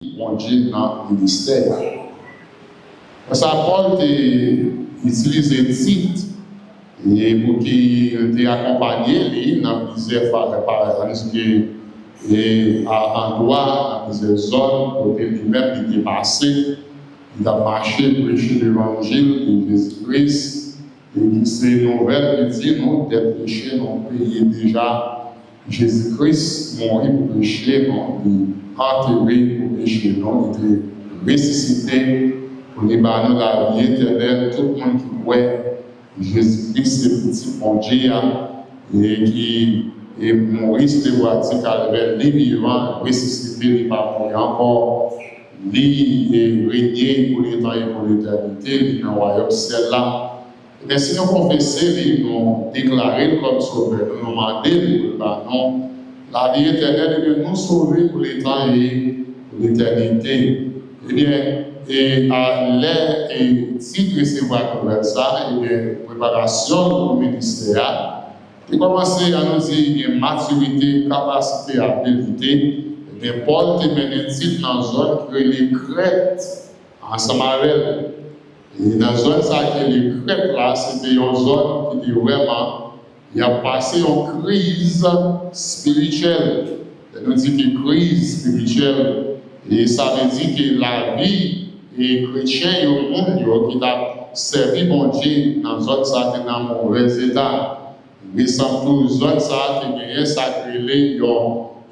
mon Dieu dans le ministère. Ça, Paul utilise le titre et pour qu'il accompagné dans plusieurs endroits, dans plusieurs zones, côté lui-même il était passé, il a marché, prêché l'évangile de Jésus-Christ, et ces nouvelles qui disent nous, des péchés, nous payé déjà Jésus-Christ, mourir pour pécher, nous enterré pour pécher, nous était ressuscité pour nous donner la vie éternelle, tout le monde qui croit. Jésus-Christ, c'est petit bon Dieu, et qui est mort, c'était voici calvaire, les vivants, ressuscité, il n'est pas mort encore, il est régné pour les temps et pour l'éternité, il est dans le royaume ciel-là. Mais si nous confessons, nous déclarons comme sauveur, nous demandons pardon, la vie éternelle de nous sauver pour les temps et pour l'éternité. Eh bien, et à l'air et si tu recevoir comme ça, et bien, préparation au ministère, et commencer à nous dire maturité, capacité, habilité. Et bien, Paul te mène un titre dans une zone qui est les Crètes, ensemble avec elle. Et dans la zone qui est les Crètes là, c'était une zone qui était vraiment, il a passé une crise spirituelle. Et nous dit que crise spirituelle, et ça veut dire que la vie et chrétien au monde qui a servi mon Dieu dans zone ça qui est dans mauvais état. Mais sans tout zone ça qui est sacré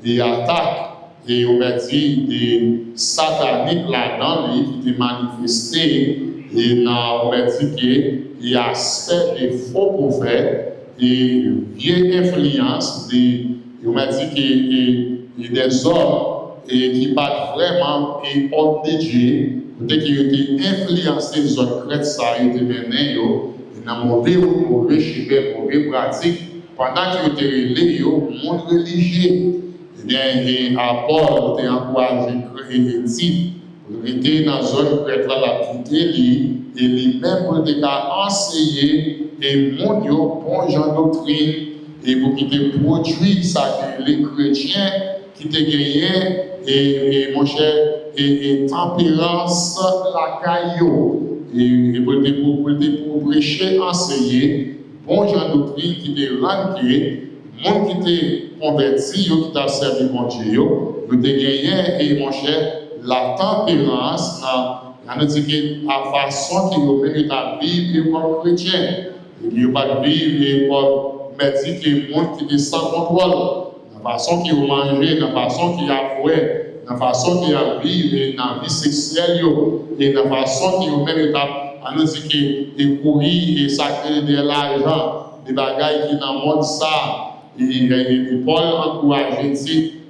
et attaque et on va dire des sataniques là-dedans qui étaient manifestés et on va dire qu'il y a aspect des faux prophètes et vieille influence on va dire qu'il y a des hommes et qui battent vraiment et ordre de Dieu, peut-être qu'ils ont été influencés les autres crêtes, ça a été mené, dans mauvais chemin, mauvais pratique, pendant qu'ils ont été relais, le monde religieux. Eh bien, et à Paul, il a encouragé les titres, pour rester dans la zone crête, la quitter, et lui-même, pour enseigner, et mon Dieu, bon genre doctrine, et pour qu'il te produise ça, que les chrétiens, qui te gagné et mon cher et tempérance la caillou et pour prêcher enseigner bon genre doctrine qui te ranké monde qui te converti qui t'a servi mon Dieu vous te gagné et mon cher la tempérance on dit que la façon qui vous met ta vie comme chrétien et qui pas vivre comme méditer monde qui est sans contrôle. La façon qu'il a mangé, la façon qu'il a fouet, la façon qu'il a vécu dans la vie sexuelle, et la façon qu'il a même à nous dire qu'il courir et sacrer de l'argent, des bagailles qui dans le monde ça, et Paul encourage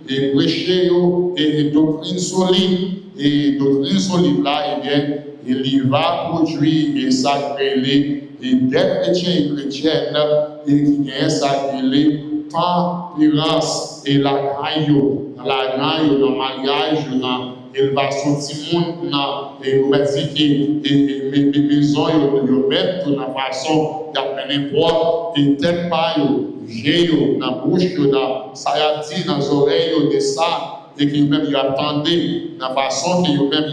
et prêcher et doctrine solide, et doctrine solide là, eh bien, il va produire et sacrer et des chrétiens et chrétiennes, et qui ont sacré tempérance et la caillou, dans la caillou, dans le mariage, dans l'élévation de monde, dans les maisons, ils mettent dans la façon d'appeler n'importe et tête pas, j'ai dans la bouche, dans ça dans les oreilles, de ça, et qu'ils même attendaient, dans la façon qu'ils même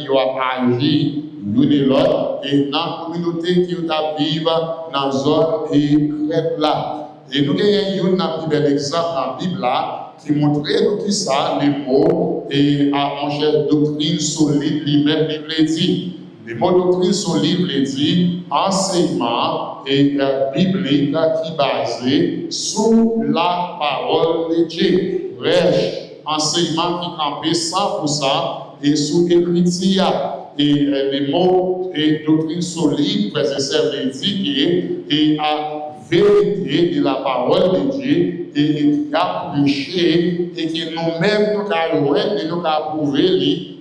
agi, l'une et l'autre, et dans la communauté qui vivent dans la zone et crête là. Et nous avons un bel exemple dans la Bible là, qui montrait tout ça, les mots, et à manger doctrine solide, lui-même, Bible dit. Les mots doctrine solide, il dit enseignement et biblique qui est basé sur la parole de Dieu. Bref, enseignement qui campait 100% et sous l'écriture. Et les mots et doctrine solide, frères et sœurs, et à vérité de la parole de Dieu et qui a prêché et qui nous-mêmes nous avons et nous avons prouvé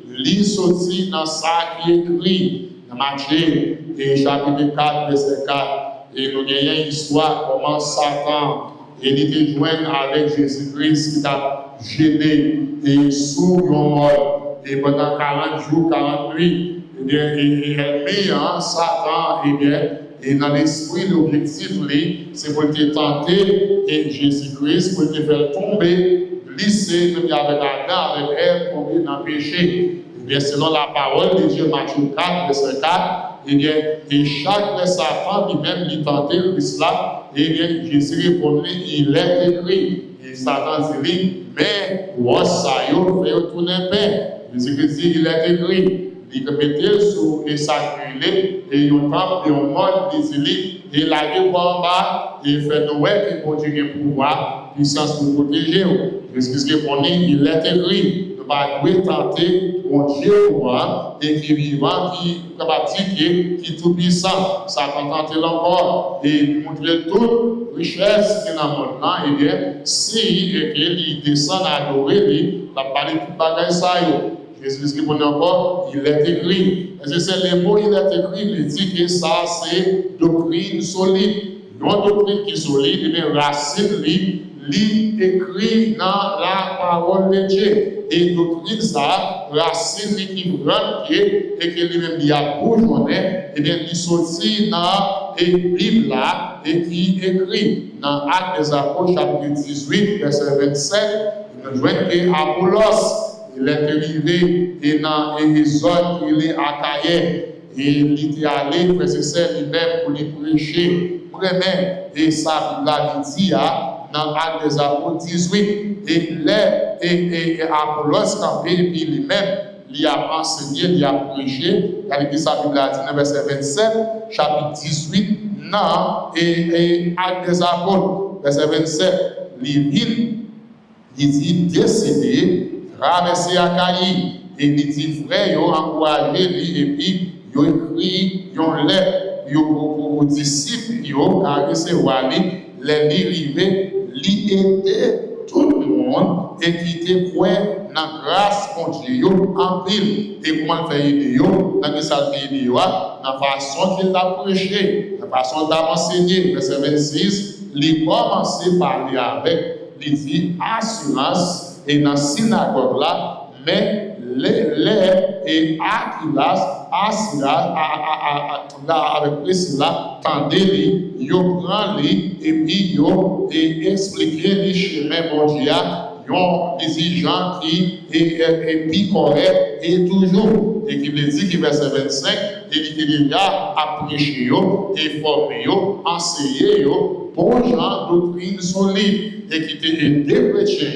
li sorti dans ça qui est écrit dans Matthieu et chapitre 4 verset 4 et nous avons une histoire comment Satan il était joint avec Jésus-Christ qui a gêné et sous le mort et pendant 40 jours 40 nuits et bien Satan et bien et dans l'esprit, l'objectif, c'est pour te tenter et Jésus-Christ, pour te faire tomber, glisser, avec Adam, avec Ève, tomber dans le péché. Eh bien, selon la parole de Dieu, Matthieu 4, verset 4, eh bien, et chaque Satan lui-même lui tentait cela, eh bien, Jésus répondait, il est écrit. Et Satan dit, mais, moi, ça y est, fait tourner paix. Jésus dit, il est écrit. Il mettait sous et sacré, et il temple, et on monte des élites, et la gueule en bas, et fait Noël qui continue le pouvoir, puissance pour protéger. Jésus répondait, il est écrit. Ne pas tenter mon Dieu moi et qui vivant, qui capable qui tout puissant, ça contente encore et montrer toute richesse qui est dans le monde là, et bien si il descend à adorer lui, la parler tout bagage ça Jésus répond encore, il est écrit. Est-ce que c'est les mots il est écrit, il dit que ça c'est doctrine solide. Une doctrine qui est solide, et bien racine lui écrit dans la parole de Dieu. Et doctrine ça, racine qui prend et que lui-même il a bourgeonné, et bien il sortit dans la Bible là, et qui écrit dans Actes des Apôtres, chapitre 18, verset 27, nous voyons que Apollos, il est arrivé et dans les zones, il est à Caïen, et il était allé, frère et lui-même, pour les prêcher. Vraiment, et ça, il a dit, dans Actes des Apôtres 18, et Apollos campé, et puis lui-même, il a enseigné, il a prêché, avec sa Bible a dit dans verset 27, chapitre 18, non, et Actes des Apôtres, verset 27, il dit décédé, traverser à Caï, et il dit frère, il a encouragé, et puis il a écrit, il a lettre, aux disciples, il a recevoir les dérivés, il aidait tout le monde et qui était point dans la grâce contre Dieu en pile. Et comment faire aider dans le message de la façon qu'il a prêché, la façon qu'il a enseigné. Verset 26, il a commencé par parler avec, il dit assurance, et dans la synagogue là, mais et Aquilas, avec Priscilla, tendez-les, yo prend-les, et puis yo expliquez les chemins mondiaux, yon exigeant qui est puis correct et toujours. Et qui veut dire que verset 25, et il déjà à prêcher yo, et former yo, enseigner yo, pour gens doctrine solide. Et qui te aidé chrétien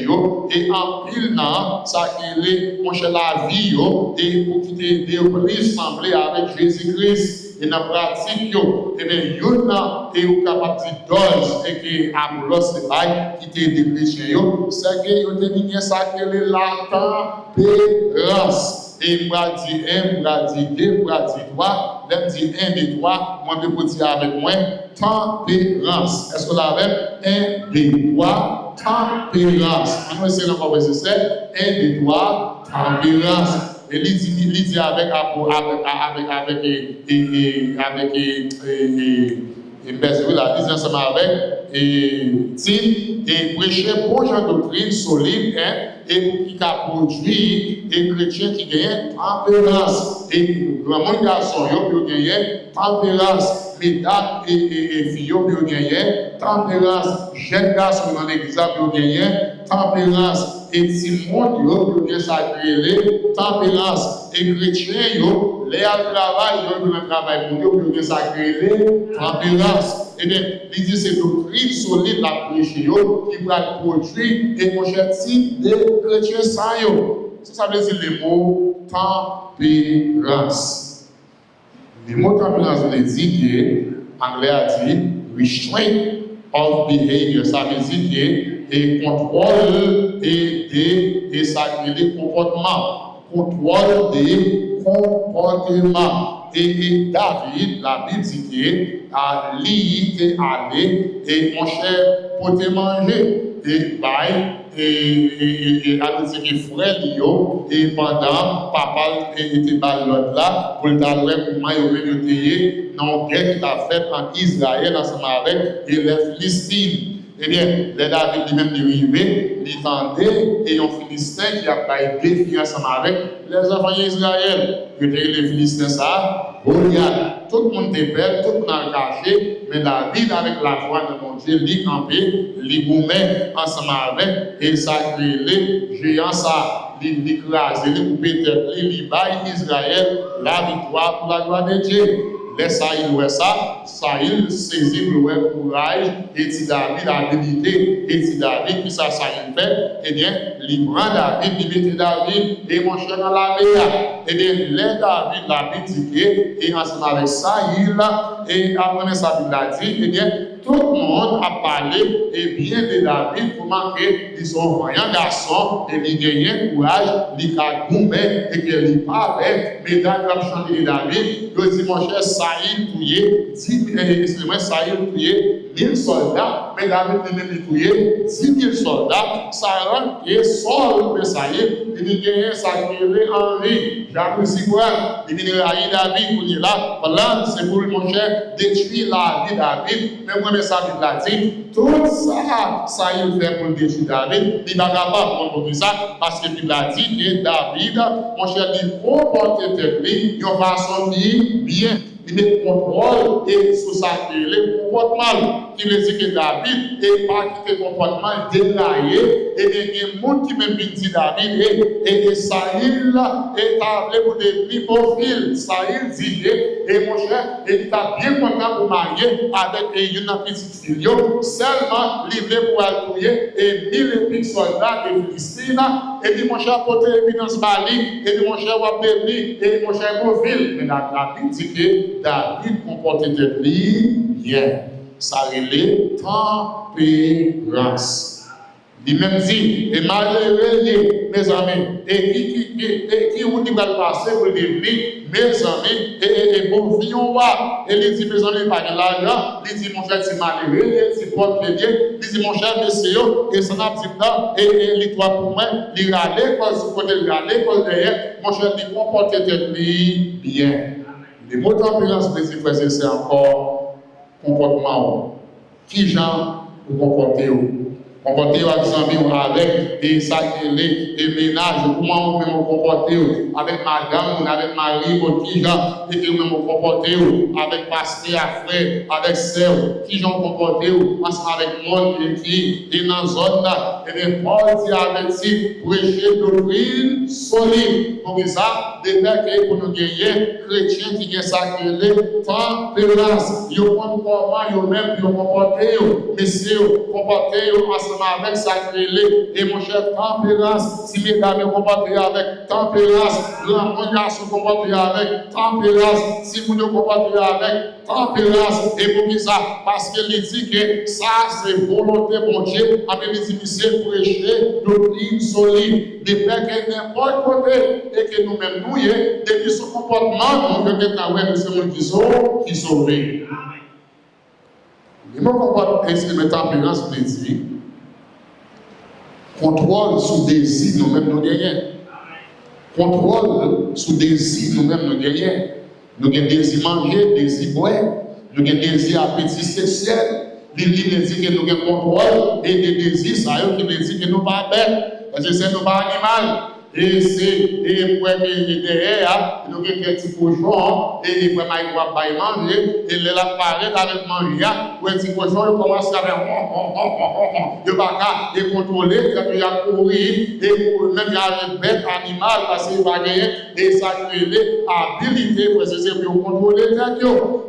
et en pile nan ça qui est mon cher la vie et pour qui te aider pour ressembler avec Jésus-Christ et dans pratique et bien yon et ou capable de dose et que Apollos c'est là qui te aidé chrétien c'est que yo te dit ça qui est la tempérance. Et moi dit 1, moi dit 2, moi dit 3, l'homme dit 1 et 3, moi je peux dire avec moi, tempérance. Est-ce que vous l'avez? 1, 2, 3, tempérance. On va essayer d'encore voir c'est 1, 2, 3, tempérance. Et il dit avec la dit ensemble avec et prêcher pour une doctrine solide et qui a produit des chrétiens qui gagnent tempérance. Et vraiment, garçons, qui gagnent tempérance. Mesdames et filles, qui gagnent tempérance. Jeunes garçons dans l'église, qui gagnent tempérance. Et Simon, qui gagnent sacré, tempérance. Et chrétiens, les travail, qui travail pour Dieu, qui gagnent sacré, tempérance. Eh bien, il dit c'est doctrine solide la prêcher qui va produire et mon cher type de chrétiens ça veut dire le mot tempérance. Le mot tempérance veut dire que anglais a dit restraint of behavior, ça veut dire que et contrôle et ça veut dire comportement, contrôle des comportements. Et David, la Bible dit qu'il a allé et mon cher pour te manger et a dit que frère Lio et pendant papa était dans l'autre là pour le talent pour moi il non guerre qui a fait en Israël ensemble avec les Philistines. Eh bien, les David lui-même arrivé, il tendait et un Philistin qui a pas défié ensemble avec les enfants d'Israël. Les Philistins ça, Goliath. Tout le monde est belle, tout le monde a caché, mais David avec la foi de mon Dieu, il campé, il gourmet ensemble avec et ça crée les géants ça. l'écraser, les couper tête, il baille Israël la victoire pour la gloire de Dieu. Laisse Saïl ouais ça, Saïl saisit le courage, et dit David habilité, et dit David, qui ça Saïl fait, eh bien, il prend David, il met David, et mon cher dans la mer. Eh bien, les David l'a critiqué, et ensemble avec Saïl, et après ça, il a dit, eh bien, tout le monde a parlé, et bien de David, pour marquer, ils sont voyants garçons, et ils gagnent courage, ils a goumé, et qu'ils parlaient, mais dans le chanter de David, il dit, mon cher Saïl touillé, excusez-moi, Saïl touillé 1000 soldats, mais David lui touillé 10 000 soldats, ça rend que Saul, mais Saïl, il dit que ça crée Henri, jalousie quoi, il dit railler David, il est là, voilà, c'est pour mon cher détruire la vie de David, mais moi, ça l'a dit, tout ça, Saïl fait pour détruire David, il va capable pour ça, parce qu'il a dit que David, mon cher, il comporte tête lui, il va sortir bien. Il met contrôle et sous sa le comportement qui veut dire que David n'est pas quitté comportement déraillé et il y a des gens qui même dit David et Saïl est appelé pour des hypophiles. Saïl dit et mon cher, il est bien content pour marier avec une petite fille seulement livré pour allouer et 1000 épiques soldats de Philistine et dit mon cher porter évidence Bali et dit mon cher Wabdeli et mon cher Beauville. Mais David dit que David comportait de lui bien. Ça relève tempérance. Il même dit, et malheureux, mes amis, et qui vous dit va passer pour devenir, mes amis, et bon vie on va. Et il dit, mes amis, pas de l'argent, il dit, mon cher, c'est malheureux, il dit, porte bien, il dit, mon cher, monsieur, et ça n'a dit là, et il doit pour moi, il râler, parce que il râler, parce que mon cher, il comportait de lui bien. Les mots tempérance, c'est encore comportement. Qui genre vous comportez-vous? Comportez-vous avec et ça et ménage, comment vous me comportez-vous? Avec madame, avec mari, qui genre, et que vous me comportez-vous? Avec pasteur, frère, avec sœur, qui genre comportez-vous? Ensemble avec monde qui est dans la zone là, et bien Paul dit avec si, prêcher doctrine solide. Pour ça, des que pour nous gagner, chrétiens qui ont sacré tempérance, ils ont comment ils-mêmes comportez-vous, messieurs, comportez-vous ensemble avec sacré et mon cher tempérance, si mesdames comportez avec tempérance, grand garçon comportez avec tempérance, si vous ne comportez avec tempérance, et pour ça, parce qu'il dit que ça c'est volonté mon Dieu, avec les initiés prêcher doctrine solide, de faire que n'importe côté, et que nous-mêmes nous, depuis ce comportement, nous devons être qui sauvés. Le mot comportement, est-ce que la tempérance veut dire contrôle sous désir, nous-mêmes nous gagnons. Contrôle sous désir, nous-mêmes nous gagnons. Nous avons désir manger, désir boire, nous avons désir appétit sexuel. Il dit que nous avons contrôle et des désirs, ça veut dire que nous ne sommes pas bêtes, parce que c'est nous pas animal. Et c'est pour que derrière, nous avons quelques petits cochons, et vraiment ils vont pas manger, et les apparaît avec manger, pour les petits cochons, ils commencent à faire de baka, et contrôler, quand il y a couru, et même il y a une bête animale, parce qu'il va gagner, et ça crée l'habilité, parce que c'est pour contrôler les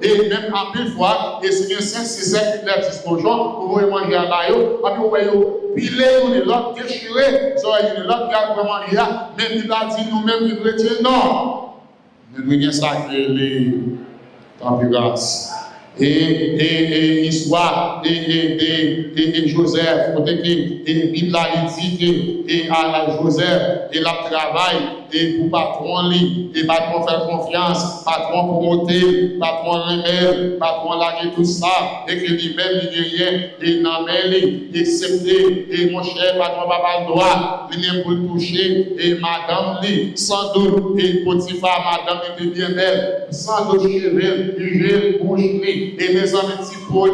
et même en plus fois, et c'est 5, 6, 7 petits cochons, vous pouvez manger à l'aïe, et vous voyez, piler, ou les lots déchirés, ça va être l'autre gars pour manger. Même il a dit nous-mêmes, les chrétiens, non. Nous devons sacrer les tempérances. Et l'histoire de Joseph, et Bible a dit que à Joseph, et la travail, et pour patron, et patron faire confiance, patron pour monter, patron rebelle, patron laguer tout ça, et que lui-même il gagne, et n'amène, excepté, et mon cher patron papa le droit, il vient pour le toucher, et madame lui, sans doute, et Potiphar, madame était bien belle, sans doute cheveux, bouche lui. et mes amis, Paul,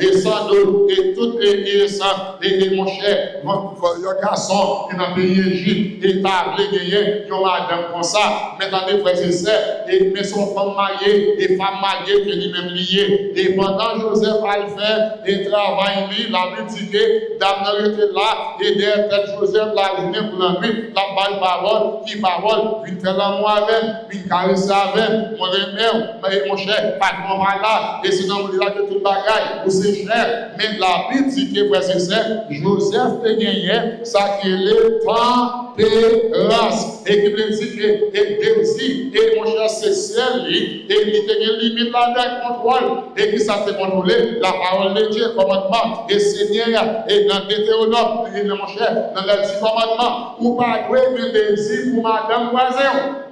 et Sando, et tout, et ça, et mon cher, le garçon, qui dans le pays Égypte, et t'as gagné, ils ont madame comme ça, maintenant des frères et sœurs, et mais son femme mariée, et femme mariée, qui est lui-même liée, et pendant Joseph a le faire, et travaille lui, la Bible dit que Dame était là, et derrière Joseph, la journée pour la nuit, la bonne parole, qui parole, une faire l'amour avec, une caresser avec, mon remède, mon cher, pas de mon malade, et sinon, on dit là que tout le bagaille, ou c'est cher, mais la Bible dit que, frère et sœur, Joseph te gagné, ça qui est le tempérance, et qui veut dire que, et désir, et mon cher, c'est ciel, et il te gagne limite là d'un contrôle, et qui ça te contrôler, la parole de Dieu, commandement, et Seigneur, et dans Deutéronome, mon cher, dans les 10 commandements, ou pas doué de désir pour madame voisin.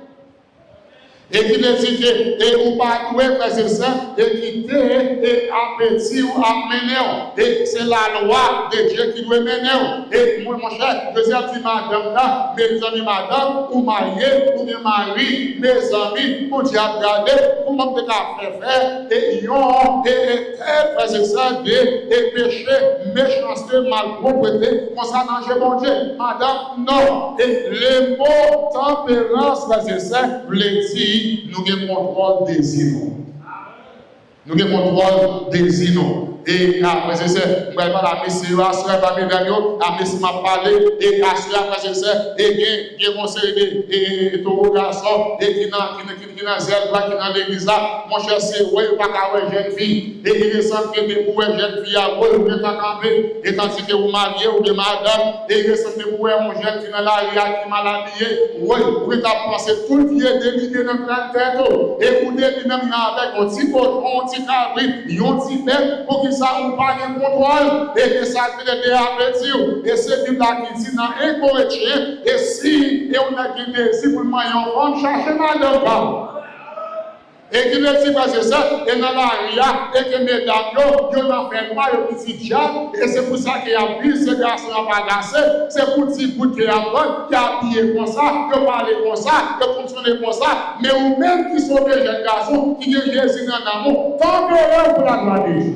Et qui veut dire que, et ou pas doué, frère et sœur, et qui te et appétit ou amener, et c'est la loi de Dieu qui doit mener. Et moi, mon cher, je dis madame là, mes amis, madame, ou marié, ou bien mari, mes amis, pour dire regarder, pour m'en faire, et yon, et tel, frère et sœur, et péché, méchanceté, malpropreté, comme ça, non, mon Dieu, madame, non. Et les mots tempérance, frère et sœur, le dit, nous avons contrôle des inons. Nous avons contrôle des inons. Et après, c'est ça, nous avons la mission, la soeur, la mission m'a parlé, et la soeur, après, c'est ça, et il y a un conseil de ton garçon, et qui dans zèle là, qui dans l'église là, mon cher, c'est, oui, pas qu'à jeune fille, et il ressemble que des bouées jeune fille à vous, vous êtes campé, et tandis que vous mariez, ou de madame, et il ressemble des bouées, mon jeune fille dans la rue, qui m'a habillé, oui, vous êtes pensé tout le vieux délié dans la tête, et vous êtes même avec un petit coton, un petit cabri, un petit bête, pour qu'il ça ou pas de contrôle et que ça fait des appétits et c'est Bible qui dit dans 1 Corinthiens et si et on a qui désir pour le maillon on cherche madame pas et qui veut dire parce que ça et dans la ria et que mesdames yo n'en fait pas le petit diable et c'est pour ça qu'il y a plus ce garçon à bagacer c'est pour petit bout qui a bon qui a habillé comme ça qui parle comme ça qui fonctionne comme ça mais ou même qui sont des jeunes garçons qui ont Jésus dans l'amour tant que pour la gloire de Dieu.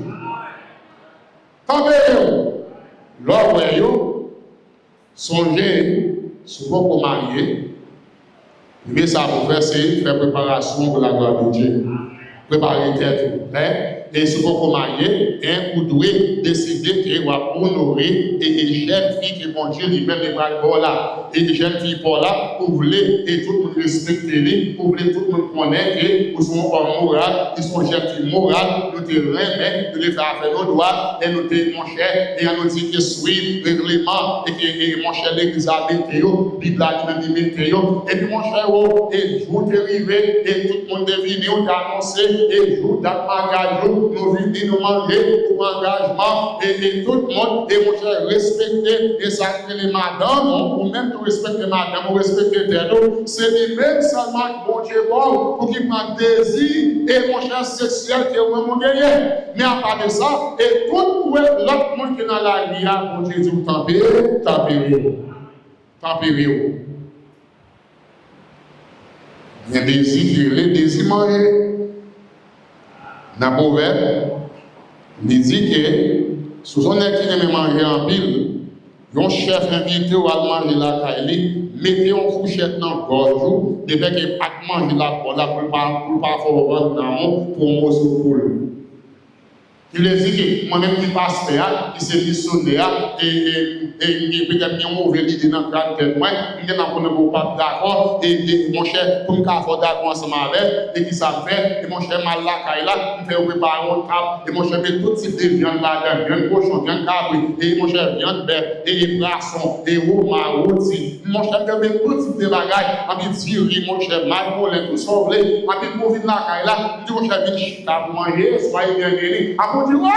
L'homme, songez souvent pour marier, mais ça vous faire, c'est faire préparation pour la gloire de Dieu. Préparer tête, et souvent pour marier, vous devez décider que vous allez honorer et les jeunes filles qui vont Dieu lui-même les bras là. Et les jeunes filles pour là, vous voulez et tout le monde respecter, vous voulez tout le monde connaître et vous sont en moral, ils sont jeunes filles morales, nous te remettons, nous les faire faire nos droits, et nous te mon cher, et nous dit que suivre le règlement, et que mon cher l'église a météo, Bible a dit météo, et puis mon cher, et vous te arrivé, et tout le monde est venu, on t'a annoncé, et jour d'engagement, nous vivons, nous manger pour engagement, et tout le monde, et mon cher, respecter, et ça que les madames, ou même tout respecter madame, ou respecter terre, c'est lui-même seulement que mon Dieu bon, pour qu'il prenne désir, et mon cher sexuel qui est vraiment gagné. Mais à part de ça, et tout l'autre monde qui est dans la vie, mon Dieu dit, tempérez-vous. Il y a des désirs, les désirs manger. Dans le proverbe, il dit que, sous son qui aime manger en pile, un chef invité ou à manger la caille, mettez une fourchette dans le gorge, et fait qu'il pas manger la poule, pour pas faire vendre dans pour manger le poule. Il a dit que moi-même qui passe qui s'est missionnaire et peut-être une mauvaise idée dans la tête, moi, je n'ai pas d'accord, et mon cher, pour me faire d'accord ensemble avec, et qui ça fait, et mon cher mal là, je fais préparer un cap, et mon cher met tout type de viande là-dedans, viande cochon, viande cabri, et mon cher viande bête, et brasson, et roma, rôti, mon cher met tout type de bagages, en puis tirer, mon cher mal pollen, tout ça, en puis pour vivre là, je dis mon cher, viens chita pour manger, soyez bien guéris. On dit, ouais,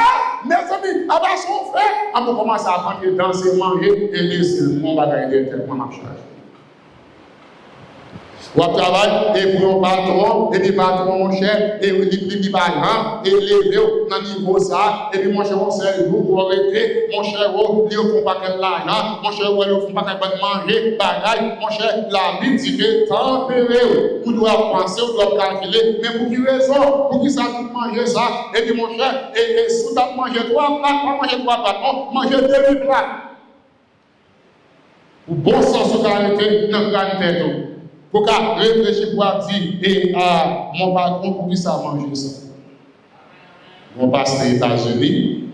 mes amis, avec son frère, on commence à apprendre à danser, manger et laisser mon bagage de tête, mon marchage. Ou travail et pour un patron, et puis patron mon cher, et il va grand, et lever dans le niveau ça, et puis mon cher, on sait, vous pour arrêter, mon cher, vous ne font pas quel l'argent, mon cher, vous ne font pas quel manger, bagaille, mon cher, la vie dit que tempéré, vous devez penser, vous devez calculer, mais pour quelle raison, pour qui ça tout manger ça, et puis mon cher, et si vous avez mangé 3 plats, pas manger 3 plats, non, manger 2 plats. Pour bon sens de caractère, dans la tête. Pour qu'à réfléchir pour dire, et à mon patron, pour qui ça mange ça. Mon pasteur aux États-Unis,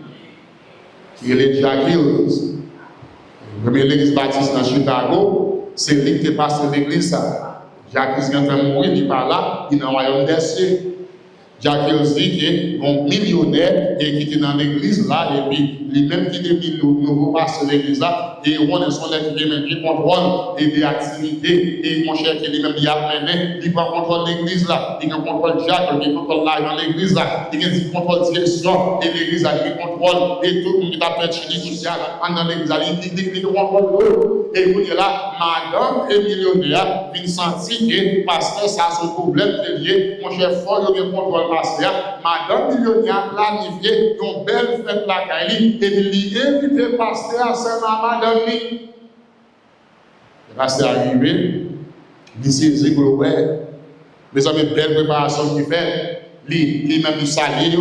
qui est le Jack Hills, premier l'église baptiste dans Chicago, c'est lui qui est pasteur de l'église. Jack Hills vient de mourir, il n'est pas là, il est dans le royaume des cieux. Jack Hills dit qu'il est un millionnaire et qui était dans l'église là, et puis lui-même qui est nouveau pasteur de l'église là, et on est son qui contrôle et des activités, et mon cher qui lui-même il a mené, il prend contrôle de l'église là, il contrôle Jacques, il contrôle l'argent de l'église là, il contrôle la direction de l'église là, il contrôle et tout le monde qui a fait Chili social dans l'église là, il contrôle l'eau. Et vous dites là, madame est millionnaire, il sentit que pasteur ça a son problème lié, mon cher fort, il contrôle pasteur, madame millionnaire planifié une belle fête la Kaili, et il invite pasteur à Saint-Madame. Le pasteur est arrivé, il s'est dit, mais ça fait une belle préparation qu'il fait. Lui-même, il salue,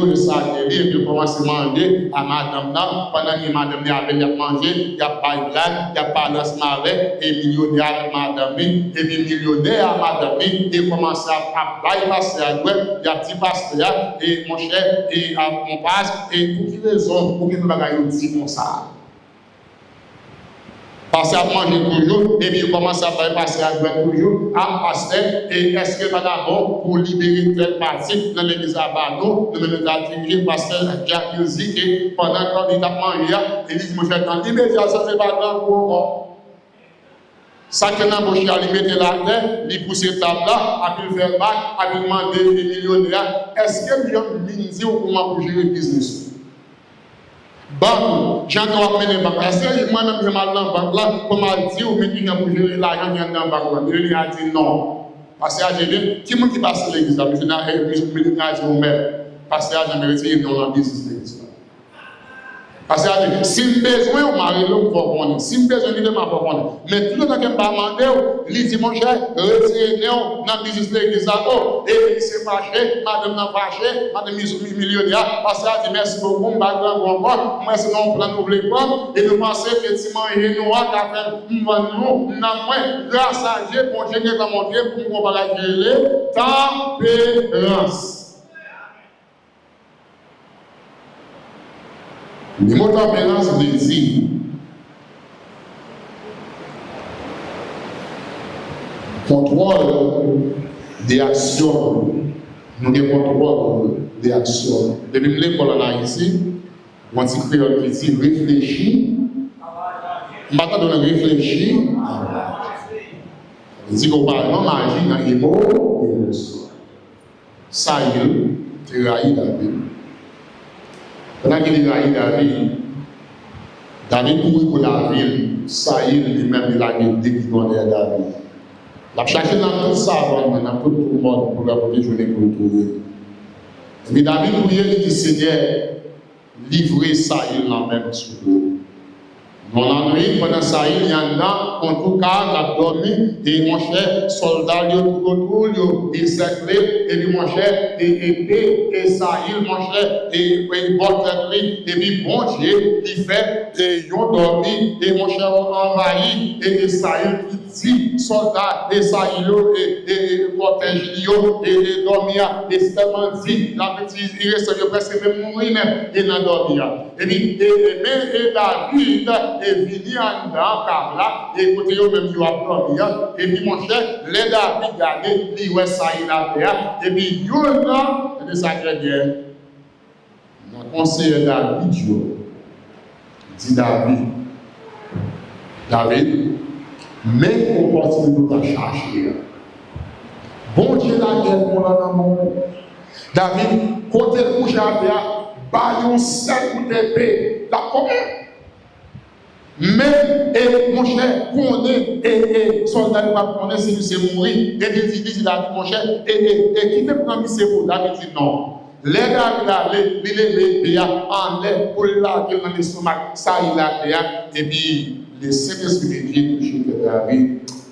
et puis commence à manger à madame là. Pendant que madame avait mangé, il n'y a pas de blague, il n'y a pas de mauvais, et millionnaire à madame, et puis millionnaire à madame, et commence à bypasser à gauche, il y a petit pasteur, et mon cher, et mon passe, et pour quelle raison, pour qu'il ne pas dire comme ça. Passer à manger toujours, et puis il commence à faire passer à droite toujours, à passer, et est-ce que pas d'abord pour libérer telle partie dans l'église à Bano, de me attirer pasteur Jacques dit que pendant qu'on est à manger, il dit, mon cher, dans l'immédiat, ça c'est pas grand pour encore. Ça que dans le à lui mettre la terre, lui pousser table là, à lui faire bac, à lui demander des millionnaires, est-ce que vous avez dit comment pour gérer le business? Banque, j'entends amener banque. Est-ce que moi-même je mal dans la banque là, comment dire, mais tu viens pour gérer l'argent qui est dans la banque? Il a dit non. Parce que j'ai dit, qui est-ce qui passe à l'église? Je suis dit, au maire. Parce que j'ai retiré dans la business de l'église. Parce que si besoin, on m'a réglé, on va prendre. Si besoin, on va prendre. Mais tout le temps que je demande, il dit, mon cher, retirez-nous dans la business de l'église. Et il s'est fâché, madame n'a fâché, madame est millionnaire. Parce qu'elle dit, merci beaucoup, on va grand. Moi, sinon, on prend nos l'époque. Et nous pensons effectivement, il nous a fait, nous, grâce à Dieu, pour Dieu qui va montrer, pour qu'on va gérer, tempérance. Le mot tempérance veut dire contrôle des actions. Nous avons contrôle des actions. Depuis l'école là ici, on dit créole qui dit réfléchir. Maintenant, on réfléchir. On dit qu'on parle non magie dans les mots et les émotions. Ça y est, tu railles David. Pendant qu'il a eu David couru pour la ville, Saïl lui-même il a été déguisé David. Il a cherché dans tout ça, dans tout le monde pour la journée pour le trouver. Et puis David priait, il dit Seigneur, livrez Saïl dans la même soupe. Mon ami, pendant Saïl, il y en a, en tout cas, il a dormi, et mon cher soldat, il tout autour, il cerclé, et puis mon cher, et épée, et Saïl, mon cher, et porte et puis bon Dieu, il fait, et ils ont dormi, et mon cher envahi, et Saïl qui dit, soldat, et Saïl, et protège, et dormir, et c'est tellement dit, la petite, il reste presque même mourir, même, et n'a dormi. Et puis, et David, et vini en dedans, car là, et écoutez, même il a dormi, et puis mon cher, les David gardé, il ouais ça il a fait, et puis il là, c'est ça très bien. Le conseiller David, dit David, même opportunité de chercher. Bon Dieu, la guerre pour l'amour. David, côté couche à terre, baillon 7 coups d'épée, la commune. Même, et mon cher, qu'on est, et soldat ne va pas connaître si c'est mourir, et il dit, mon cher, et qui peut prendre c'est pour là, il dit non. Les gars, il a en l'air pour la gueule dans l'estomac, ça il a fait, et puis le Saint-Esprit dit, touché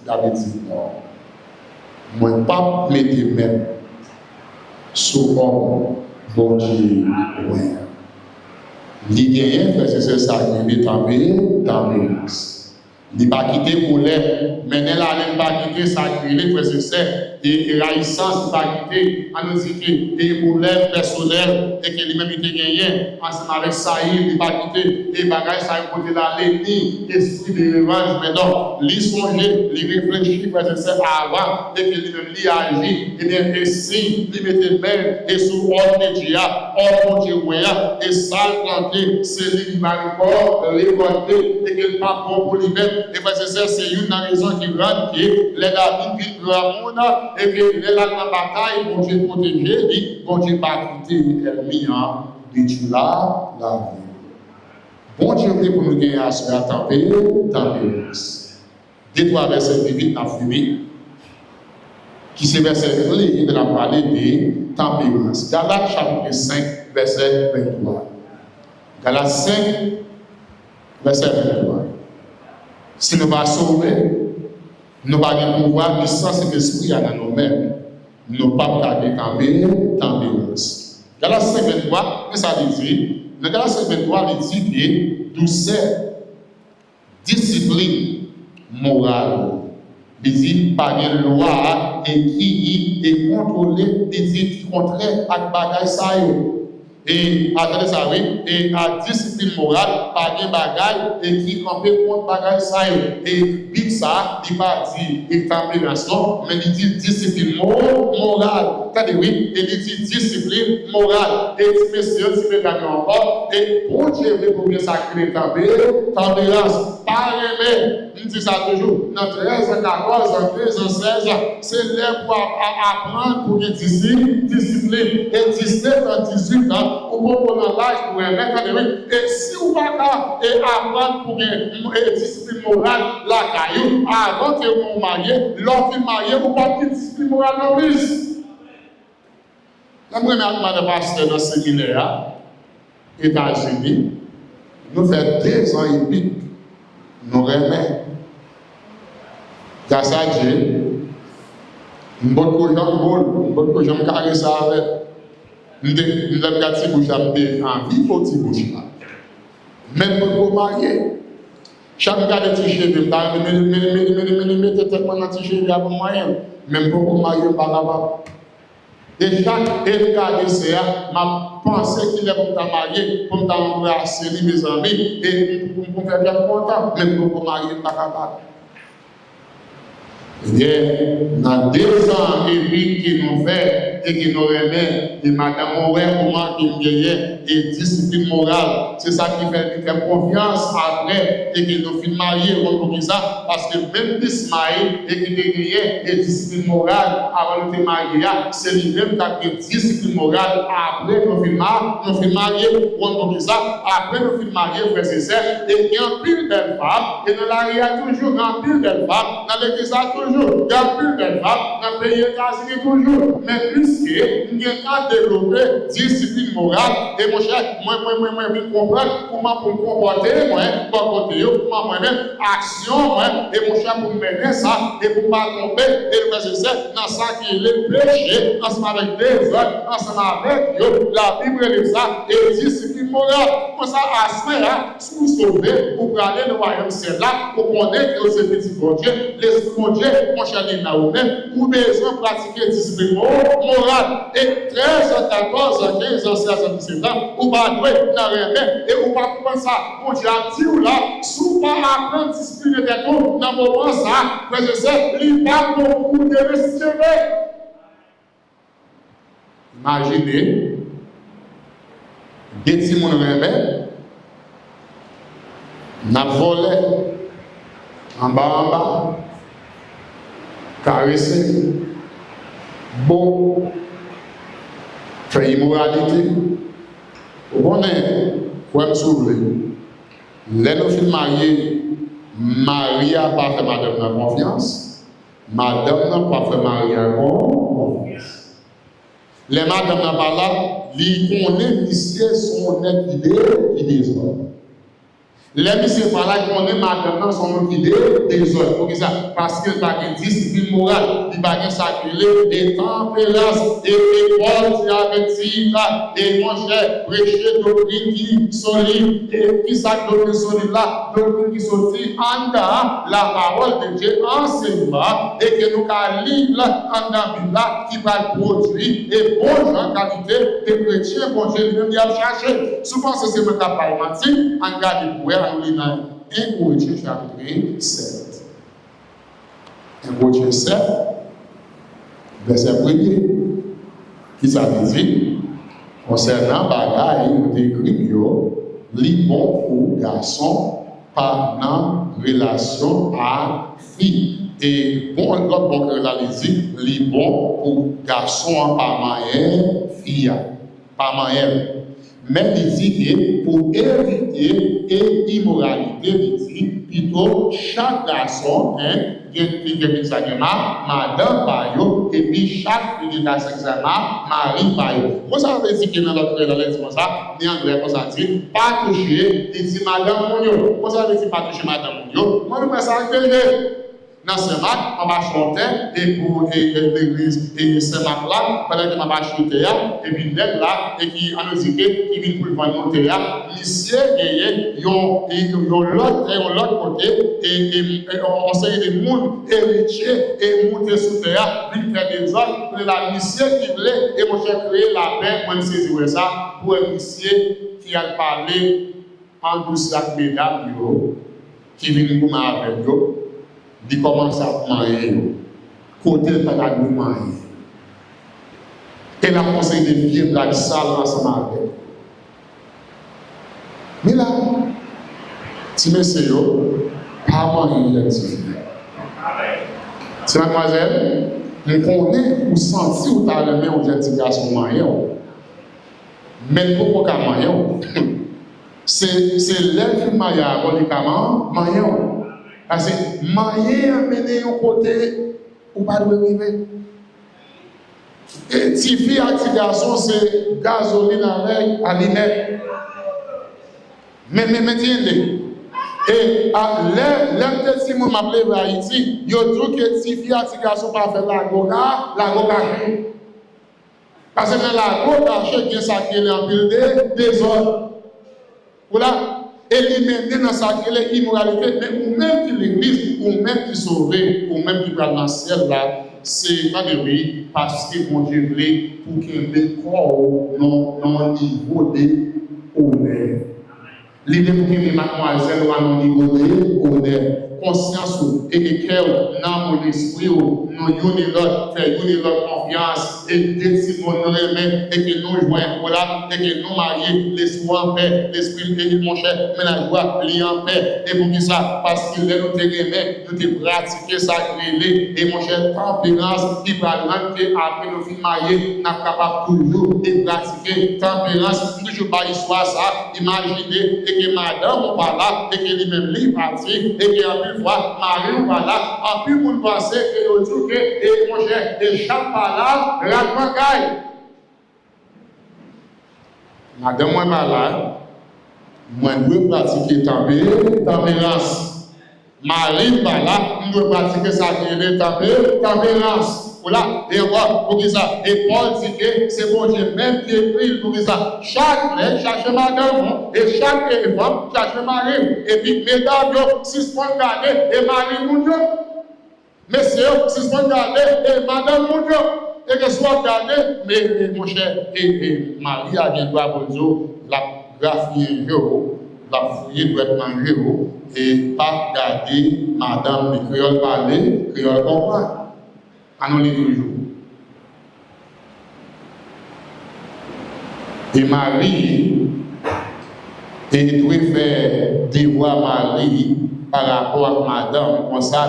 David dit non. Moi, pas mettre mes sur homme, bon Dieu, ouais. L'idée, c'est ça, il est tombé dans les grâces. Il n'a pas quitté pour l'air, mais il n'a pas quitté sa grille, c'est et raïssance, il n'a pas quitté animosité, et pour l'air personnel, et qu'il lui-même était gagné, ensemble avec Saïd, il n'a pas quitté, et bagage, ça a côté d'aller, ni esprit de revanche, mais non, lui songer, lui réfléchir, c'est avant, et qu'il lui-même lui agit, et bien, et si, lui mettait belle, et sous ordre de Dieu, ordre de Dieu, et sale planté, c'est lui qui va encore révolter, et qu'il n'est pas bon pour lui-même. Et parce que c'est une raison qui rend que les David vivent le monde et que les la bataille, bon Dieu protégé, dit, bon Dieu pas quitter l'ennemi, de Dieu là, la vie. Bon Dieu veut pour nous gagner à ce tempérance. Des trois versets de la fumée, qui se verset clé de la parler de tempérance. Galates chapitre 5, verset 23. Galates 5, verset 23. Si nous ne pas sauver, nous n'avons pas de pouvoir, mais sans cet esprit dans nos mêmes, nous ne pas garder tempérance. Galates 5, 23, ça dit, le Galates 5, 23, il dit que douceur, discipline morale, il dit par une loi et qui est contrôlée, il dit qui contraire à bagaille ça. Et attendez ça, oui, et à discipline morale, par des bagailles, et qui campait contre bagaille ça. Et big ça, il va dire, et tempérance, non, mais il dit discipline morale. Attendez, oui, et il dit discipline morale. Et spécial, si vous avez encore, et pour Dieu veut pour bien sacrer tempérance, pas aimer. Il dit ça toujours, dans 13, 14, 15, 16, c'est là pour apprendre pour les discipline, et 17 ans, 18 ans, ou pour l'âge pour un mec, et si vous ne pouvez pas apprendre pour une discipline morale, la caillou, avant que vous mariez, l'enfant marié, vous ne pouvez pas discipline morale non plus. La première de pasteur dans ce séminaire, États-Unis, nous faisons 2 ans et demi, nous remettons. Grâce à Dieu, nous avons gens caressé avec. Nous avons gâté bouche à envie pour petit bouche. Même pour marier. Chaque gars de t-shirt, je mets tellement dans t-shirt pour moyen. Même pour marier, pas capable. Et chaque gars de ça, m'a pensé qu'il est pour me marier, pour m'embrasser mes amis, et pour me faire bien content. Même pour marier, pas capable. Eh bien, dans 2 ans et demi qui nous fait et qui nous remet, et madame Morin, comment qui me gagne, et discipline morale, c'est ça qui fait confiance après, et qui nous fait marier comme ça, parce que même Ismaël, et qui te gagne, et discipline morale, avant de te marier, c'est lui-même qui a discipline morale, après nous fait marier comme ça, après nous fait marier, frère et sœurs, et il y a un pile belle femme, et dans la il y a toujours un pile belle femme, dans l'église toujours. Il y a plus de femmes dans le pays États-Unis toujours. Mais puisque nous avons développé discipline morale, et mon cher, moi, je comprends comment pour me comporter, comment moi-même, action, et mon cher, pour me mener ça, et pour ne pas tomber, et le frère c'est dans ça qui est le péché, ensemble avec des autres, ensemble avec Dieu, la Bible dit ça, et discipline morale. Comme ça, à ce moment-là, si vous sauvez, vous aller dans le royaume, c'est là, pour connaître que c'est petit bon Dieu, l'esprit bon Dieu, mon cher Naoumé, vous besoin de pratiquer discipline morale. Et 13, 14, 15, 16, 17 ans, vous ne pouvez pas et vous ne pouvez pas ça. Bon Dieu a dit ou là, si vous ne pouvez pas apprendre discipline de tout, dans le moment ça, je sais, il n'y a pas beaucoup de respirer. Imaginez, des petits gens rebelles, n'a volé en bas, caresser, bon, faire immoralité. Vous connaissez, vous me souvenez, les nous films mariés, Marie n'a pas fait madame la confiance. Madame n'a pas fait Marie la confiance. Les madames n'a pas là, ils connaissent son idée qui désordre. Les messieurs par là, qu'on est maintenant son idée des autres. Pour ça, parce qu'il n'y a pas de discipline morale, il n'y a pas de sacrilège, et tempérance, et Paul qui avait dit, et mon cher, prêcher doctrine qui solide, et qui s'appelle doctrine solide là, doctrine qui sortit en dedans la parole de Dieu enseignement, et que nous allons lire en dedans là, qui va produire, et bon en qualité, des chrétiens, bon Dieu, lui-même, il a cherché. Souvent, c'est ce que pas menti, en garde pour elle. 1 Corinthiens chapitre 7. 1 Corinthiens 7, verset 1er, qui ça veut dire, concernant bagaille d'écrit, li bon pour garçon par relation à fille. Et bon, l'autre bon que la dit, li bon pour garçon par moyen fille, par moyen. Mais il dit que pour éviter l'immoralité, il dit plutôt chaque garçon, qui est sacrement, madame Payo, et puis chaque fille de sacrement, Marie Payo. Vous savez dire que dans l'autre langue, comme ça, ni anglais, comme ça dit, pas toucher, il dit madame Mounio. Vous savez dire pas toucher madame Mounio. Moi, je pense ça dans ce match, on va chanter et pour l'église et ce match-là, pendant que on va chanter, et puis là, et qui a nous dit qui vient pour le vendre monter, monsieur gagné, ils ont l'autre côté, et on sait des mondes héritiers et monter sous terre, vient faire des ordres pour la monsieur qui voulait, et mon cher créer la paix, moi, saisir ça, pour un monsieur qui a parlé en douce avec mesdames, qui viennent pour m'avoir avec eux. Il commence à marier, côté de la marier. Et la conseil de vivre la salle ensemble avec. Mais là, si monsieur, pas marier l'activité. Si mademoiselle, on connaît ou senti ou t'as le même identification mariée. Mais pourquoi qu'à marier? C'est l'être marié à médicament marié. Parce que marié amené au côté ou pas de arriver. Et si fille à petit garçon, c'est gasoline avec allumette. Mais tiens-le. Et l'un de ces mots m'appelait à Haïti, il dit que si fille à petit garçon pas faire la goga. Parce que la goga, chacun s'accueille en pile des autres. Voilà. Éliminer dans sa immoralité, mais ou même qui l'église, ou même qui sauver, ou même qui va dans le ciel là, c'est pas de oui, parce que mon Dieu voulait pour qu'il ait corps non niveau de honneur. L'idée pour qu'il ait mademoiselle ou non niveau de honneur. Conscience et cœur, dans mon esprit, nous unir l'autre, faire unir l'autre confiance, et décider mon remet, et que nous joignons voilà, et que nous marions, l'esprit en paix, l'esprit et mon cher, mais la joie, lié en paix. Et pour qui ça? Parce qu'il est nous te remet, nous te pratiquer ça, et mon cher, tempérance, qui va rendre qu'après nous finir mariés, nous sommes capables toujours de pratiquer tempérance, toujours pas histoire ça, imaginez, et que madame, on parle là, et que lui-même, lui parti, et que fois, Marie, voilà, en plus, vous pensez que vous dites que, mon cher, et chaque parole, la gagne. Madame, moi, malade, moi, je veux pratiquer tempérance. Marie, voilà, je veux pratiquer ça, tempérance. Voilà, et encore, pour ça, et Paul dit que c'est bon Dieu même qui écrit pour ça. Chaque mec cherche madame, et chaque femme cherche mari. Et puis, mesdames, si vous regardez, et Marie, mon Dieu. Messieurs, si vous regardez, et madame, mon Dieu. Et que soit regardé, mais mon cher, et Marie a bien droit pour nous, la graffier, la fouiller doit être mangée, et pas garder madame, les créoles parler, créoles comprendre. Allons les toujours. Et Marie, et doit faire devoir Marie par rapport à madame. Comme ça,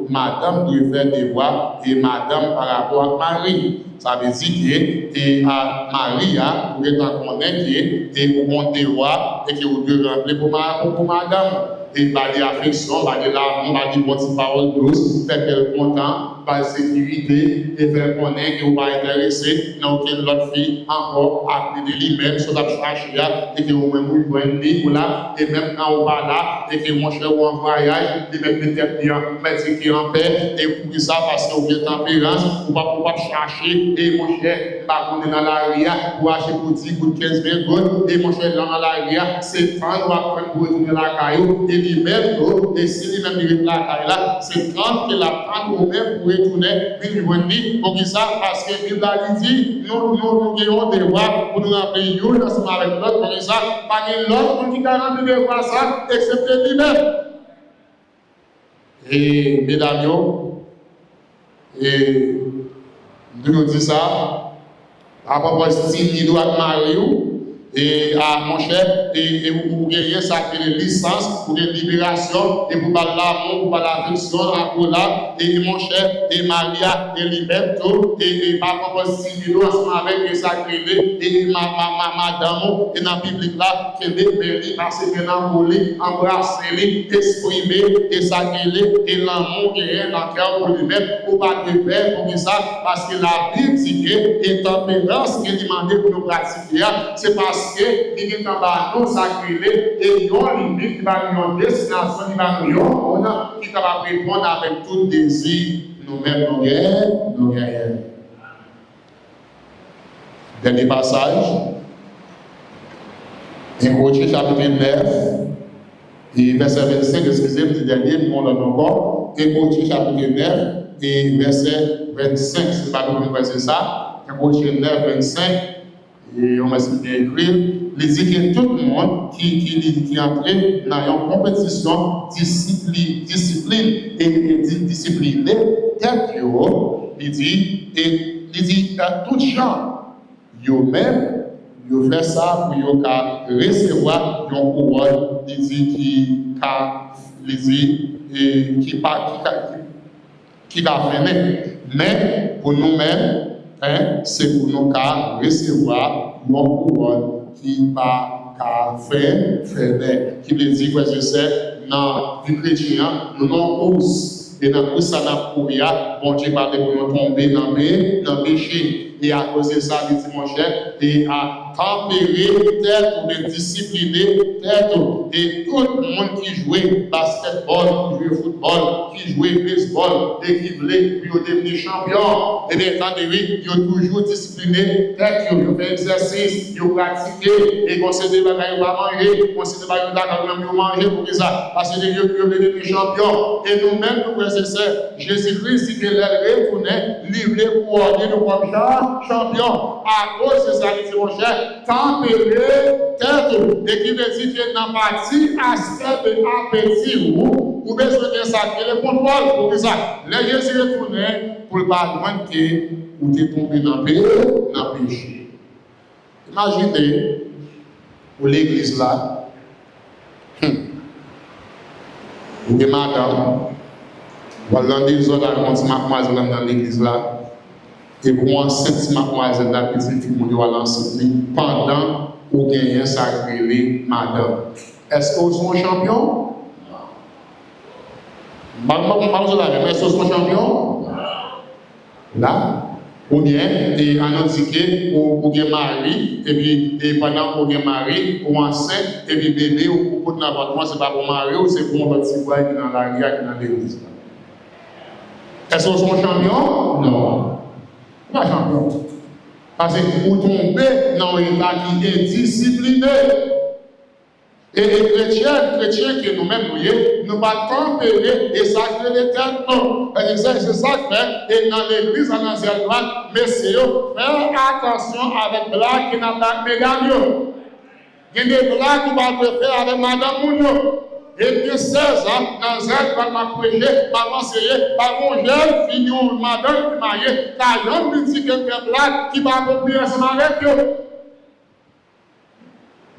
madame doit faire devoir et madame par rapport à Marie. Ça veut dire que Marie, pour être en connaître, et pour mon devoir, et que vous devez remplir pour madame. et par des affections, par de l'amour, par des bonnes paroles douces, faire qu'elle est content, par sécurité, et faire connaître que vous pas intéressé dans aucune autre fille encore à côté de lui-même, sur la chercher, et que vous-même vous prenez là, et même quand on va là, et que mon cher ou en voyage, et même peut-être bien, mais qui en paix, et pour ça, parce que vous êtes tempérance, vous ne pouvez pas chercher, et mon cher, par contre, dans la ria, pour acheter pour 10 gouttes, 15 20 gouttes, et mon cher, dans la ria, c'est quand on va prendre pour retourner la caillou, et lui-même, et si lui-même il la caille là, c'est quand il la prend au même pour retourner, puis il va dire, pour ça, parce que la Bible a dit, nous avons des devoirs pour nous rappeler, nous, ensemble avec l'autre, pour ça, pas que l'autre qui a rendu devoir ça, excepté lui-même. Et mesdames, et nous disons ça, à propos de si il doit marier, et à mon cher, et vous gagnez ça fait une licence pour une libération, et vous parlez l'amour, vous parlez l'affection, là, et mon cher, et Maria, et Liberto, et par rapport à Simino, ensemble avec les sacrés, et madame, et dans la Bible là, qui est belle, parce que dans volé, embrasser, exprimer, et sacré, et l'amour qui est dans le cœur pour lui-même, pour pas de peur, pour ça, parce que la Bible dit que, et tempérance qui est demandée pour nous pratiquer, c'est parce que il est en bas non sacré et il y a une limite qui va nous destination, il va nous qui va répondre avec tout désir, nous-mêmes, nos guerriers. Dernier passage, Hébreux chapitre 9, et verset 25, excusez-moi, le dernier, nous l'avons encore, Hébreux chapitre 9, et verset 25, c'est pas le même verset ça, Hébreux 9, 25. Et on va se bien écrire, il dit que tout le monde qui entre dans une compétition discipline et discipliné, il dit à tout gens, eux-mêmes, ils font ça pour recevoir un pouvoir, il dit qui va freiner. Mais pour nous-mêmes, c'est pour nous qu'à recevoir mon pouvoir qui va faire, qui veut dire que je sais, dans le chrétien, nous n'avons tous, et dans tout ça, nous avons bon Dieu va nous tomber dans le péché. Et à cause de ça, il dit mon cher, et à tempérer tête ou de discipliner tête. Et tout le monde qui jouait basketball, qui jouait football, qui jouait baseball, et qui voulait devenir champion, et bien, attendez, ils ont toujours discipliné tête, ils ont fait exercice, ils ont pratiqué, et considéré qu'ils ne vont pas manger, considéré qu'ils ne vont pas manger pour ça, parce que ils ont devenir champion. Et nous-mêmes, nous, frères et sœurs, Jésus-Christ, si qu'il est retourné, livré pour ordonner nous comme champion. À cause de ça, il dit mon cher, tempérer tête, et qui veut dire que dans la partie aspect de appétit, vous besoin de ça, que le contrôle pour ça. Les Jésus retourné pour le pardon que vous êtes tombé dans le péché. Imaginez, pour l'église là, vous êtes madame, voilà des autres mademoiselle dans l'église là. Et pour moi, cette mademoiselle, la petite fille, on doit l'enseigner pendant qu'on gagne sacré madame. Est-ce que vous êtes champion? Est-ce que vous êtes champion? Là? Ou bien, et en indiqué, pour gagner mari, et puis pendant qu'on gagne mari, ou enceinte, et puis bébé, ou pour n'importe quoi, c'est pas pour marier, ou c'est pour un petit bois qui est dans la rivière, qui est dans l'église. Est-ce que vous êtes champion? Non. Pas champion. Parce que vous tombez dans un état qui est discipliné. Et les chrétiens que nous-mêmes, nous ne pas tempérer et sacrer les têtes, non. C'est ça que fait. Et dans l'église, en Azerbaïdjan, messieurs, faites attention avec blague qui n'a pas de mesdames. Il y a des blagues que vous pouvez faire avec madame Mouno. Et puis 16 ans, dans un par ma prêcher, par m'enseigner, par mon jeune, fini ou madame qui mariée, car l'homme me dit qu'elle fait blague qui va accomplir ensemble avec eux.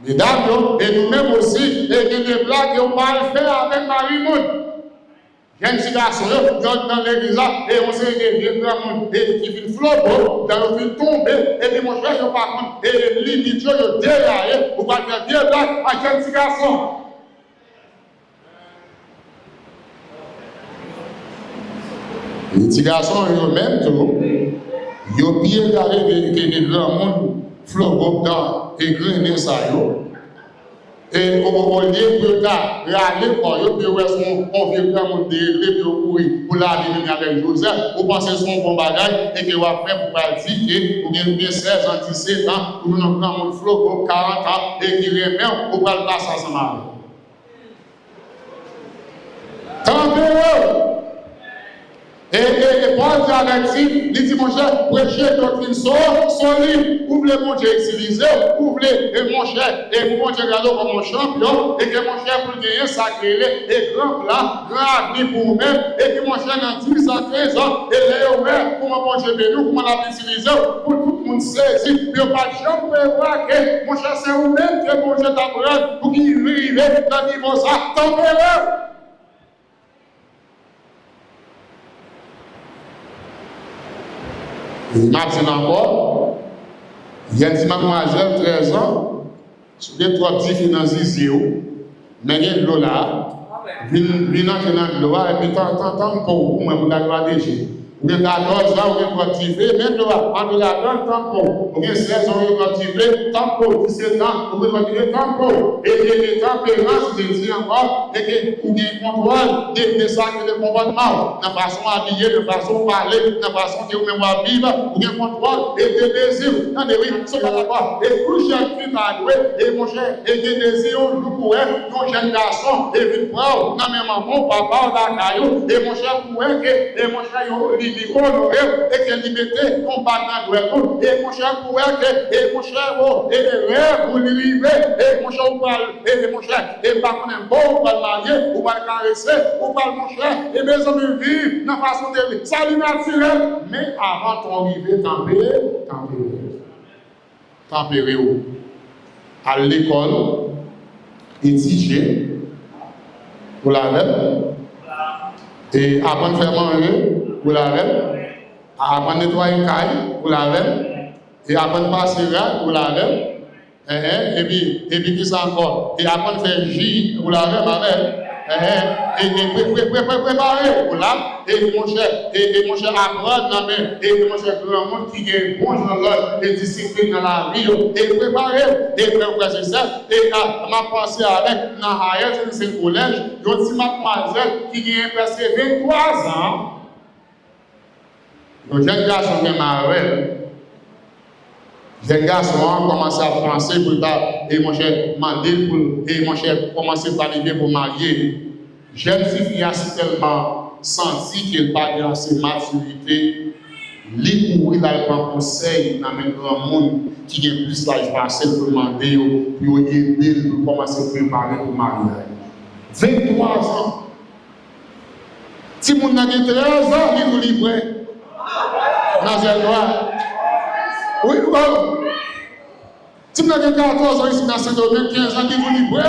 Mesdames, et nous-mêmes aussi, et des blagues qu'on va faire avec Marie-Monde. Il y a un petit garçon dans l'église là, et on sait que vieux grand et qui fait flop, dans le film tomber, et puis mon frère, par contre, et limite, je déraille, pour pas faire des blagues à quel petit garçon. Les petits garçons, eux-mêmes, ils ont bien carré des grands mondes, flogos dans et grenés, ça, et au lieu de râler, ils ont vu grand monde de courir pour la vie avec Joseph, vous pensez son bon bagage et que vous avez fait pour dire que vous avez 16 ans, 17 ans, vous avez un grand monde flogos, 40 ans, et qui remet, vous pouvez le passer ensemble. Tempérez. Et Paul dit avec lui, il dit mon cher, prêchez doctrine solide, vous voulez mon Dieu utiliser, vous voulez, et mon cher, et vous mon Dieu garder comme mon champion, et que mon cher pour gagner sacré, et grand plat, grand avenir pour vous-même, et que mon cher dans 10 ans, 13 ans, et les ouverts, pour mon Dieu béni, pour mon utiliser, pour tout le monde saisir, puis pas de champ pour voir que mon cher c'est vous-même que mon Dieu t'apprend, pour qu'il arrive dans le niveau ça, tempérez. Maintenant encore, il y a une mademoiselle 13 ans, sur des trois petits finances, mais il y a de l'eau là, vient entrer dans l'eau, et puis tant pour moi, vous l'avez déjà. Vous avez 14 ans, vous avez activé, mais l'eau, en de la grande tampon, vous avez 16 ans, vous avez activé, tampon, 17 ans, vous avez activé, tampon, et les tempérances, je dis encore, et que vous avez contrôle de ça que le comportement, de façon habillée, de façon parler, de façon que vous-même vivre, vous avez contrôle et des désirs. Attendez, oui, c'est pas d'accord. Et tout jeune fille à jouer, et mon cher, et des désirs, nous pourrons, nos jeunes garçons, et vite prendre, non, mais maman, papa, la caillou, et mon cher, pourrait que, et mon cher, et qu'elle liberté, on bat dans le tout, et mon cher, pourrait que, et mon cher, et les rêves, pour les livrer, et mon cher, ou pas, et mon cher, et pas qu'on aime bon, ou pas le marier, ou pas le caresser, ou pas mon cher, et mes hommes vivent dans la façon de vivre. Ça lui naturel, mais avant ton arrivée, tempéré, à l'école, étudier, pour la reine, et avant de faire manger, pour la reine, avant de nettoyer une caille, pour la reine, et avant de passer là, pour la reine, et puis qui ça encore, et avant de faire J, pour la reine, et préparer pour là, et mon cher apprendre, et mon cher grand monde qui est bon dans l'ordre et discipline dans la vie, et préparer, et faire ça, et m'a pensé avec Nahaya, c'est le collège, il y a aussi mademoiselle qui a passé 23 ans. Les jeunes garçons qui sont mariés, les garçons ont commencé à penser pour ça, et mon cher mandé et mon cher commencé par arriver pour marier. Jeune fille a tellement senti qu'elle n'a pas assez maturité, les courir dans le conseil dans le grand monde qui est plus l'âge passé pour demander, pour aider, pour commencer à préparer pour mariage. 23 ans. Si mon a 13 ans, il nous libre. Oui, si vous avez 14 ans ici dans ce domaine, 15 ans, vous libre.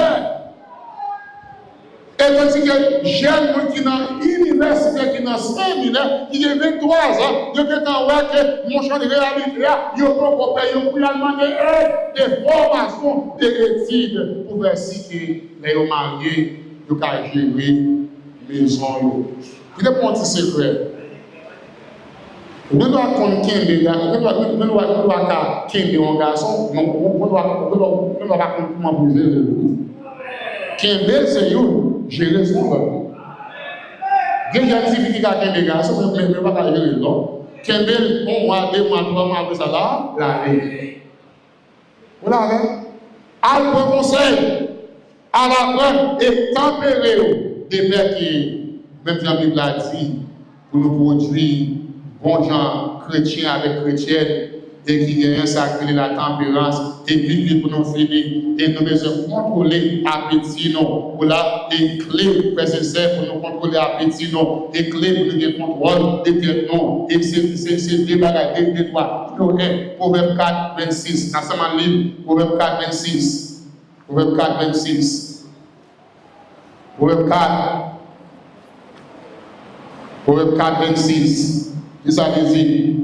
Et tandis que jeune qui est dans l'université, qui est dans 5 000, qui a 23 ans, je peux t'en voir que mon champ de réalité, il faut qu'on paye, il faut demander des formations, des études pour voir si les mariés, ils peuvent gérer maison. Il est pour un petit secret. On doit compter des gars, on doit compter un garçon, on doit pas comment briser le loup. Kembe, c'est une, gérer son. Déjà, si vous avez des garçons, mais pas gérer l'homme. Kembe, 1 mois, 2 mois, 3 mois après ça, là, la vie. Voilà, à le conseil, à la preuve, et tempérer des pères qui, même si la Bible a dit, pour nous produire bon gens chrétiens avec chrétiennes, et qui gagnent sacré la tempérance, et vivre pour nous finir, et nous devons contrôler l'appétit, non, pour la, et clé, pour nous contrôler l'appétit, non, et clé pour nous contrôler des têtes, non, et c'est des bagages, des trois. Proverbe 4, 26, dans ce livre, Proverbe 4, 26. Proverbe 4, 26. Proverbe 4. Proverbe 4, 26. Qui ça veut dire?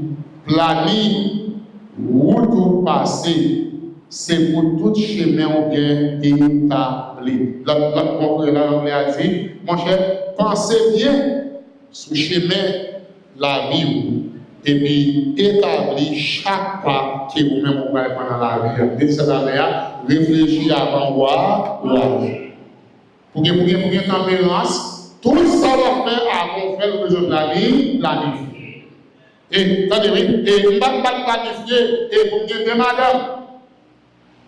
Planie, route passée, c'est pour tout chemin bien établi. L'autre a dit, mon cher, pensez bien sur le chemin la vie et puis établir chaque pas que vous-même vous allez prendre dans la vie. Dès cette année, réfléchir avant voir. Pour que vous ayez une tempérance, tout ça va faire avant de faire le besoin de la vie, planifier. Et, attendez, et vous ne pas planifier et vous avez des madames.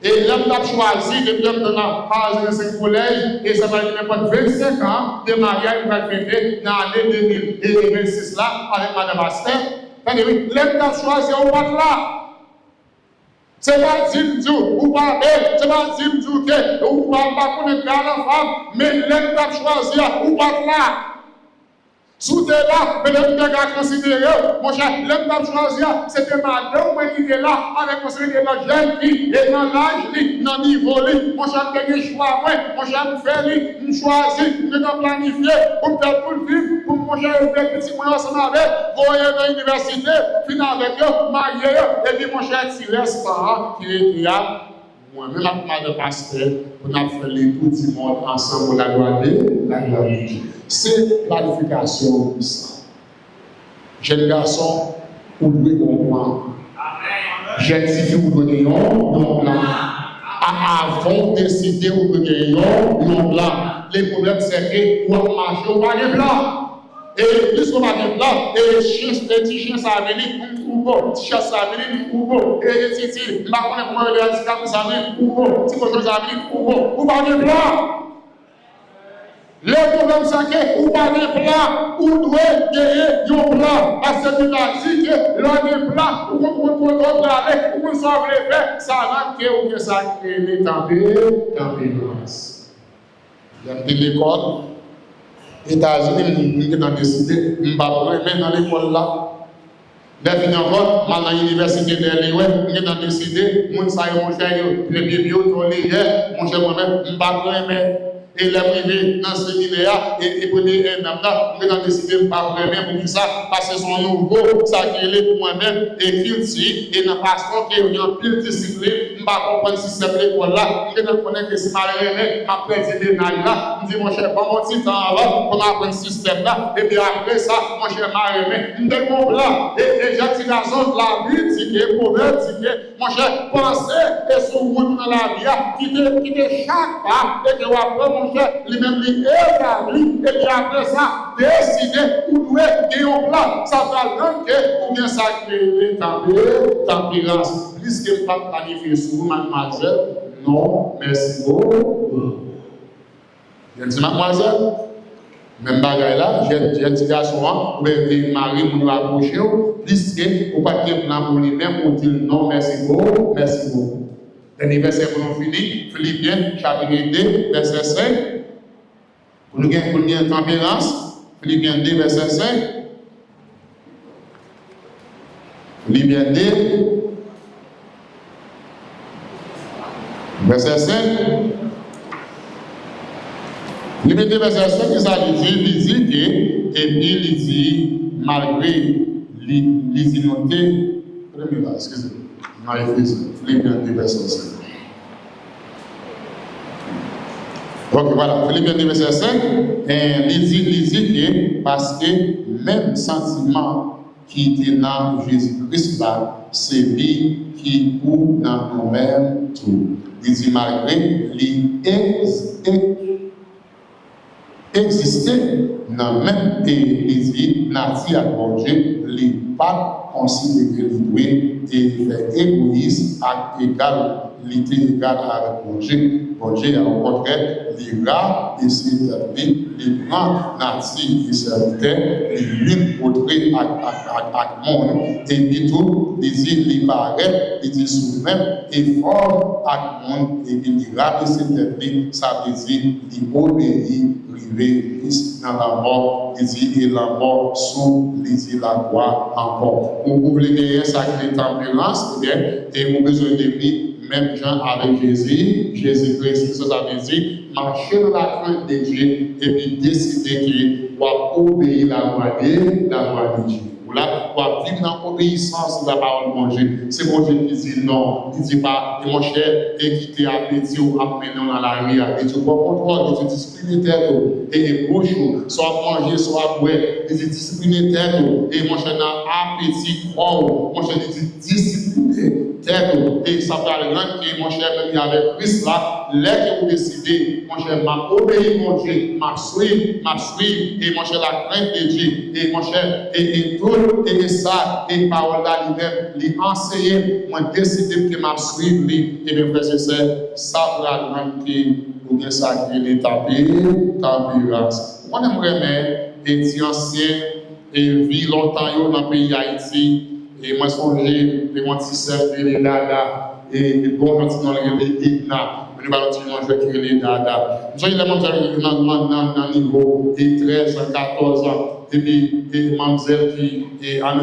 Et l'homme a choisi depuis l'homme dans 5 collèges, et ça va être n'importe 25 ans de mariage qui va fêter dans l'année 2026 là, avec Madame Astor. L'homme a choisi au pas là. C'est pas dire ou pas belle, c'est pas dire que ou pas connaître la femme, mais l'homme a choisi ou pas là. Sous tes là, peut-être que tu as considéré, mon cher, l'homme t'a choisi, c'était madame qui était là, avec considéré la jeune fille, et dans l'âge, dans le niveau, mon cher, tu as un choix, mon cher, vous faites, vous choisissez, vous planifiez, pour faire tout le vivre, pour mon cher, vous faites petit moyen ensemble avec, vous allez dans l'université, finir avec eux, marier eux, et puis mon cher, tu restes pas, qui est là. Moi-même, avec ma pasteur, on a fait les tout du monde ensemble pour la gloire de Dieu. C'est planification de ça. Jeune garçon, vous devez comprendre. Jeune fille, vous devez un plan. Avant de décider, vous devez un plan. Les problèmes, c'est que vous marchez au pas de plan. Et puisqu'on va de plan, et petit chien, ça a venu, petit chien, ça a venu, et si, je ne sais pas comment le handicap, ça a venu, si quelque chose a venu, vous pas de plan. Le problème, c'est que vous pas de plan, vous devez gagner un plan. Parce que tu as dit que l'on est plan, vous contrôlez, vous savez faire, ça va que vous ça crée les tempérances. Dans l'école, États-Unis, nous avons décidé, nous avons dans l'école là. Depuis encore, dans l'université de l'Ioué, nous avons décidé, nous avons les bibliothèques, mon cher moi-même, nous avons et les privés dans ce séminaire et prenez un homme là, nous avons décidé de ne pas vraiment pour ça, parce que son nouveau, ça qui est pour moi-même, et culture, et dans la façon qu'il y a pile discipline, nous ne pouvons pas comprendre le système de l'école là, nous devons connaître que si ma reine, ma présidente là, nous disons, mon cher, pas mon petit temps avant, pour apprendre ce système là, et puis après ça, mon cher, ma reine, nous devons là, et déjà, si la zone de la vie, si qui est pauvre, si qui est, mon cher, pensez, et son route dans la vie, quittez chaque pas, et que vous apprenez, mon cher, lui-même lui établit, et puis après ça, décider où doit gagner un plan. Ça va l'enquête ou bien ça crée tempérance. Plus que pas planifier sur vous, mademoiselle, non, merci beaucoup. Je dis, mademoiselle, même bagaille là, j'ai un petit garçon, ou bien des maris pour nous approcher, plus que vous pas de plan pour lui-même, pour dire non, merci beaucoup, merci beaucoup. Dernier verset pour nous finir, Philippiens, chapitre 2, verset 5. Pour nous gagner une tempérance, Philippiens 2, verset 5. Philippiens 2, verset 5. Philippiens 2, verset 5, il dit que, et puis il dit, malgré l'inutilité, excusez-moi, Philippiens 2, verset 5. Donc voilà, Philippiens 2, verset 5, il dit que parce que même sentiment qui était dans Jésus-Christ là, c'est lui qui pour dans nous-mêmes tout. Il dit malgré exister dans même nature à Dieu, il pas considéré lui et fait égoïste à égal, l'ité égal avec mon Dieu. Bon Dieu, au contraire, les rats et ses amis, les grands natifs qui servitaient, les lunes autrées à monde, et puis tout, les paraît, les sous-même, et fort à monde, et puis les rats et ses amis, ça veut dire, les obéis, rivé, dans la mort, et la mort sous les la croix encore. Vous voulez gagner sacré tempérance, eh bien, et vous besoin de lui. Même gens avec Jésus-Christ, ça veut dire marcher dans la crainte de Dieu et puis décider qu'il va obéir la loi de Dieu. Là, pour vivre dans l'obéissance de la parole de mon Dieu. C'est mon Dieu qui dit non. Il ne dit pas, mon cher, et qui t'a appelé ou amené dans la rue. Et tu prends contrôle, et tu disciplines et bouche, soit manger, soit boire. discipliner tête, et mon cher, dans appétit, mon cher, discipliner tête, et ça va le rendre que mon cher, même avec Christ là, là que vous décidez, mon cher, m'a obéi, mon Dieu, m'a suivi, et mon cher, la crainte de Dieu, et mon cher, et tout, et ça, et parole là, lui-même, lui enseigner, moi décider que m'a suivi, et mes frères et sœurs, ça va le rendre que ou bien ça qui est tapé, on aimerait être ancien et vivre longtemps dans le pays d'Haïti. Et moi, songe de mon petit sœur de l'Edada et bon, maintenant, le Igna. Nous allons dire que les Dada. Nous allons dire dans le niveau de 13 à 14 ans. Et puis, Mamzelle qui est en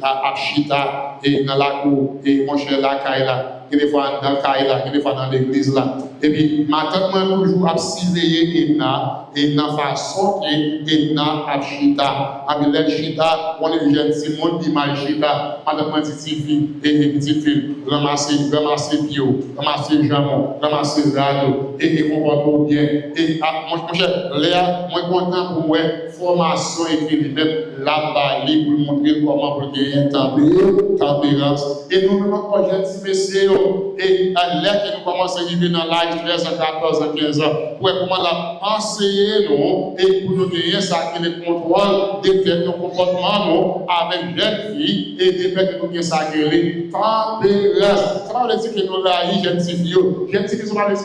Achita et dans la cour, et mon cher la Kaila. Des fois dans le Kaila, des fois dans l'église là. Et puis, maintenant, moi, toujours à surveiller et dans façon que Edna Achita. Avec l'Achita, on est jeune Simon qui m'a Achita. Madame, petite fille et petite fille, ramasser bio, ramasser jamon, ramasser rado, et comporter bien. Et mon cher, Léa, moi, content pour moi, formation écrite, là-bas, pour montrer comment vous gagner tempérance. Et nous, nous avons jeunes messieurs, et à l'heure que nous commençons à vivre dans l'âge 13 à 14 à 15 ans, pour comment la enseigner, nous, et pour nous gagner ça, qui est le contrôle de nos comportements, nous, avec jeunes filles, et des gens qui nous gagner ça, qui est le tempérance. Ça va dire que nous laïcs, jeunes filles, jeunes filles qui sont laïcs,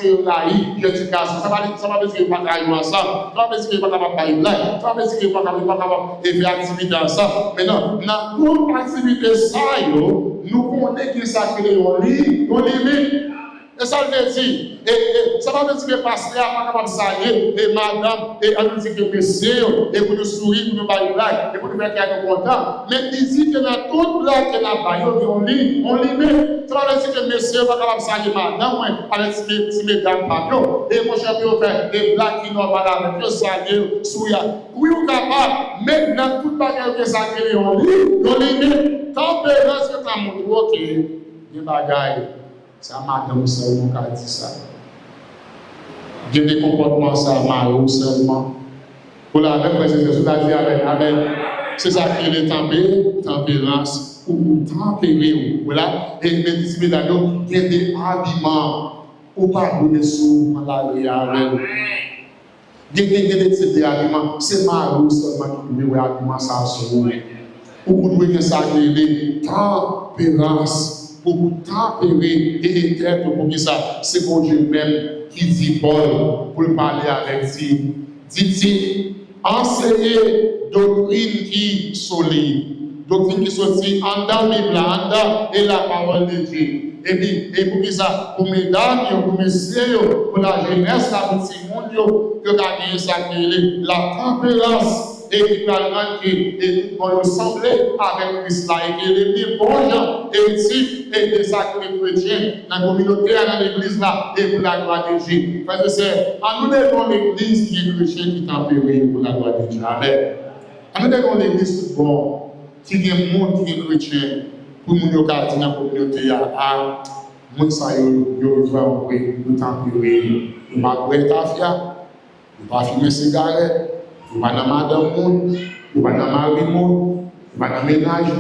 jeunes filles, ça va dire que nous ne pouvons pas aller ensemble, ça va dire que nous ne pouvons pas aller là, ça va dire que nous ne pouvons pas faire activité ensemble. Mais non, dans toute activité, ça, nous connaissons que ça crée un lit, nos limites. Et ça veut dire, et ça va dire que le pasteur n'est pas capable de s'allier, et madame, et elle nous dit que monsieur, et pour nous sourire, pour nous bailler blague, et pour nous faire qu'il est content. Mais il dit que dans toute blague qu'il a baillé, on limite. Ça va dire que monsieur n'est pas capable de s'allier, madame, avec si mesdames pavillons, et mon cher, on fait des blagues qui n'ont pas là, avec le s'allier, sourire. Oui, on est capable, mais dans toute blague que ça crée, on limite. Tempérance que tu as montré, ok, des bagailles. C'est à madame seulement qui a dit ça. Il y a des comportements, ça à Marou seulement. Pour la même précision, c'est-à-dire c'est ça qui est le tempérance, ou tempérer, voilà. Et les disciples d'ailleurs, il y a des habillements, ou pas de sous, dans la réalité. Il y a des types d'habillements, c'est Marou seulement qui met l'habillement ça sur vous. Ou vous devez ça qui est tempérance. Pour tempérer et être pour qui ça, c'est pour Dieu même qui dit Paul pour parler avec lui. Dit-il, enseigner doctrine qui solide, doctrine qui solide, en dans la Bible, et la parole de Dieu. Et puis, et pour qui ça, pour mesdames, pour messieurs, pour la jeunesse, la petite monde, que gagner ça qui est la tempérance. Et qui va rentrer vont ressembler avec Christ là et qui est les bons gens éthiques et des sacrés chrétiens dans la communauté, dans l'église là et pour la gloire de Dieu. Parce que c'est à nous devons l'église qui est chrétienne qui tempérée pour la gloire de Dieu. Amen. À nous devons l'église tout bon qui est un monde qui est chrétien pour nous dans la communauté à nous ça yo va nous tempérer. Nous pas boire tafia, nous pas fumer cigarette. Nous ne sommes pas madame, nous ne sommes pas mari, nous ne sommes pas ménage.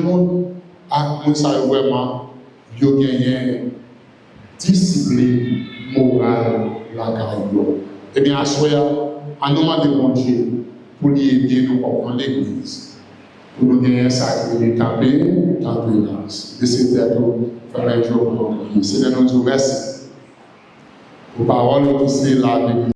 Nous savons vraiment que nous avons discipline morale la carrière. Eh bien, à nous demandons Dieu pour aider nous à comprendre l'Église. Pour nous donner ça, pour nous tempérance. Et c'était tout. Faire un jour pour nous. Seigneur, nous remercions pour la parole qui c'est là.